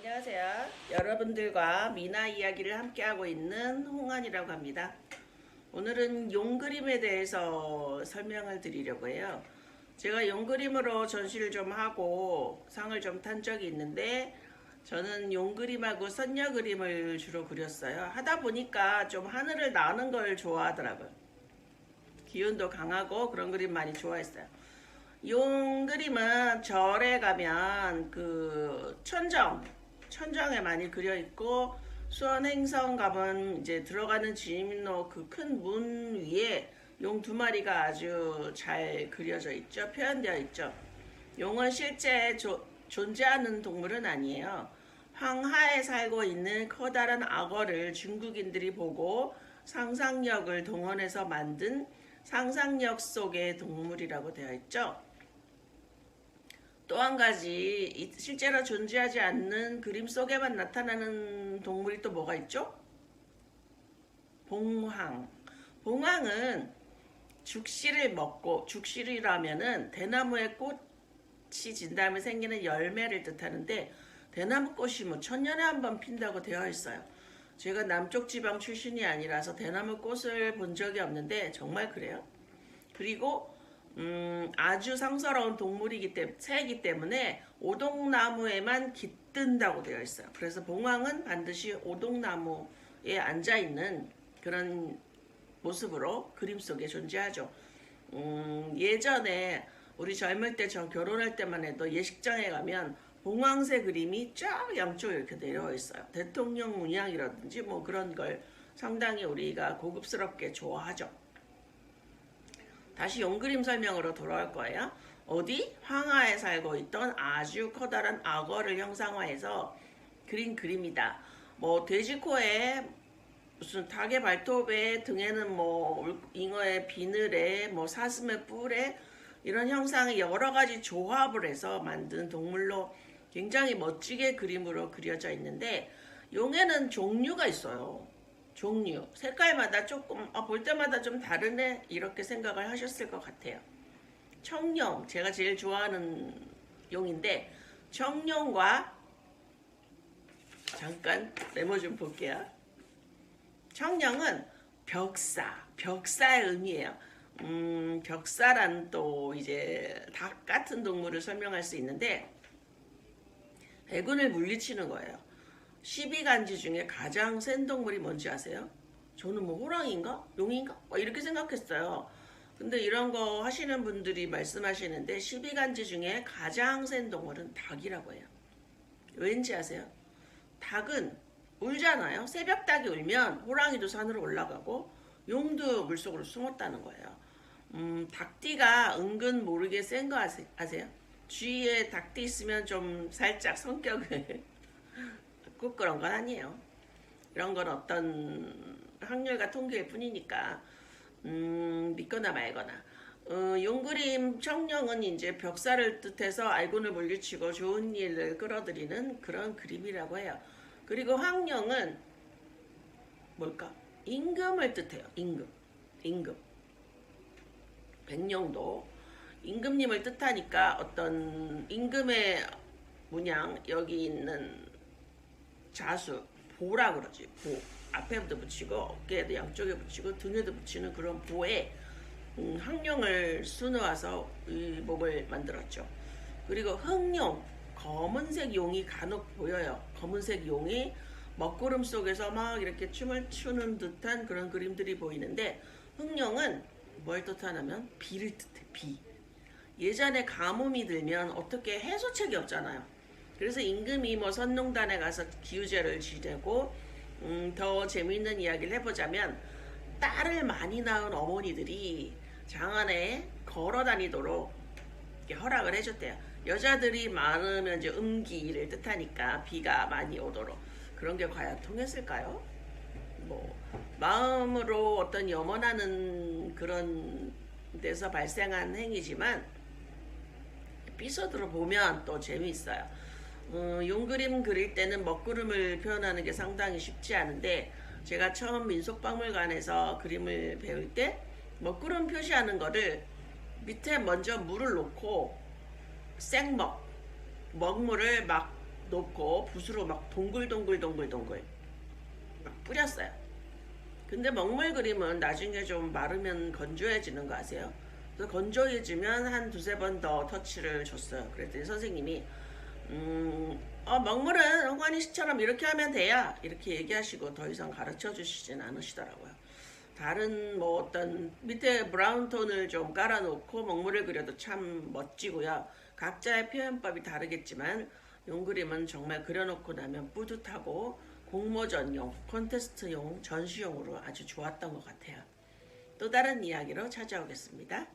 안녕하세요. 여러분들과 미나 이야기를 함께하고 있는 홍안이라고 합니다. 오늘은 용그림에 대해서 설명을 드리려고 해요. 제가 용그림으로 전시를 좀 하고 상을 좀 탄 적이 있는데 저는 용그림하고 선녀 그림을 주로 그렸어요. 하다 보니까 좀 하늘을 나는 걸 좋아하더라고요. 기운도 강하고 그런 그림 많이 좋아했어요. 용 그림은 절에 가면 그 천정에 많이 그려 있고, 수원 행성 가면 이제 들어가는 진입로 그 큰 문 위에 용 두 마리가 아주 잘 그려져 있죠. 표현되어 있죠. 용은 실제 존재하는 동물은 아니에요. 황하에 살고 있는 커다란 악어를 중국인들이 보고 상상력을 동원해서 만든 상상력 속의 동물이라고 되어 있죠. 또 한 가지 실제로 존재하지 않는 그림 속에만 나타나는 동물이 또 뭐가 있죠? 봉황. 봉황은 죽씨를 먹고, 죽씨라면은 대나무에 꽃이 진 다음에 생기는 열매를 뜻하는데, 대나무 꽃이 뭐 천년에 한 번 핀다고 되어 있어요. 제가 남쪽 지방 출신이 아니라서 대나무 꽃을 본 적이 없는데 정말 그래요. 그리고 아주 상스러운 새이기 때문에 오동나무에만 깃든다고 되어 있어요. 그래서 봉황은 반드시 오동나무에 앉아있는 그런 모습으로 그림 속에 존재하죠. 예전에 우리 젊을 때 저 결혼할 때만 해도 예식장에 가면 봉황새 그림이 쫙 양쪽에 이렇게 내려와 있어요. 대통령 문양이라든지 뭐 그런 걸 상당히 우리가 고급스럽게 좋아하죠. 다시 용그림 설명으로 돌아올 거예요. 어디? 황하에 살고 있던 아주 커다란 악어를 형상화해서 그린 그림이다. 뭐 돼지코에 무슨 닭의 발톱에, 등에는 뭐 잉어의 비늘에, 뭐 사슴의 뿔에, 이런 형상의 여러 가지 조합을 해서 만든 동물로 굉장히 멋지게 그림으로 그려져 있는데, 용에는 종류가 있어요. 종류, 색깔마다 조금 볼 때마다 좀 다르네 이렇게 생각을 하셨을 것 같아요. 청룡, 제가 제일 좋아하는 용인데, 청룡과 잠깐 메모 좀 볼게요. 청룡은 벽사의 의미예요. 벽사란 또 이제 닭 같은 동물을 설명할 수 있는데, 해군을 물리치는 거예요. 12간지 중에 가장 센 동물이 뭔지 아세요? 저는 뭐 호랑이인가? 용인가? 이렇게 생각했어요. 근데 이런 거 하시는 분들이 말씀하시는데 12간지 중에 가장 센 동물은 닭이라고 해요. 왠지 아세요? 닭은 울잖아요. 새벽 닭이 울면 호랑이도 산으로 올라가고 용도 물속으로 숨었다는 거예요. 닭띠가 은근 모르게 센 거 아세요? 주위에 닭띠 있으면 좀 살짝 성격을 꼭 그런 건 아니에요. 이런 건 어떤 확률과 통계일 뿐이니까 믿거나 말거나. 용그림 청룡은 이제 벽사를 뜻해서 알군을 물리치고 좋은 일을 끌어들이는 그런 그림이라고 해요. 그리고 황룡은 뭘까? 임금을 뜻해요. 임금. 백령도 임금님을 뜻하니까 어떤 임금의 문양, 여기 있는 자수, 보라 그러지. 보. 앞에부터 붙이고 어깨에도 양쪽에 붙이고 등에도 붙이는 그런 보에 황룡을 수놓아서 의복을 만들었죠. 그리고 흑룡, 검은색 용이 간혹 보여요. 검은색 용이 먹구름 속에서 막 이렇게 춤을 추는 듯한 그런 그림들이 보이는데, 흑룡은 뭘 뜻하냐면 비를 뜻해. 비. 예전에 가뭄이 들면 어떻게 해소책이 없잖아요. 그래서 임금이 뭐 선농단에 가서 기우제를 지내고, 더 재미있는 이야기를 해보자면 딸을 많이 낳은 어머니들이 장안에 걸어 다니도록 허락을 해줬대요. 여자들이 많으면 이제 음기를 뜻하니까 비가 많이 오도록. 그런 게 과연 통했을까요? 뭐 마음으로 어떤 염원하는 그런 데서 발생한 행위지만 에피소드로 보면 또 재미있어요. 용그림 그릴 때는 먹구름을 표현하는 게 상당히 쉽지 않은데, 제가 처음 민속박물관에서 그림을 배울 때 먹구름 표시하는 거를 밑에 먼저 물을 놓고 생먹, 먹물을 막 놓고 붓으로 막 동글동글 막 뿌렸어요. 근데 먹물 그림은 나중에 좀 마르면 건조해지는 거 아세요? 그래서 건조해지면 한 두세 번 더 터치를 줬어요. 그랬더니 선생님이 먹물은 홍관이 씨처럼 이렇게 하면 돼야 이렇게 얘기하시고 더 이상 가르쳐 주시진 않으시더라고요. 다른 뭐 어떤 밑에 브라운 톤을 좀 깔아놓고 먹물을 그려도 참 멋지고요. 각자의 표현법이 다르겠지만 용 그림은 정말 그려놓고 나면 뿌듯하고 공모전용, 콘테스트용, 전시용으로 아주 좋았던 것 같아요. 또 다른 이야기로 찾아오겠습니다.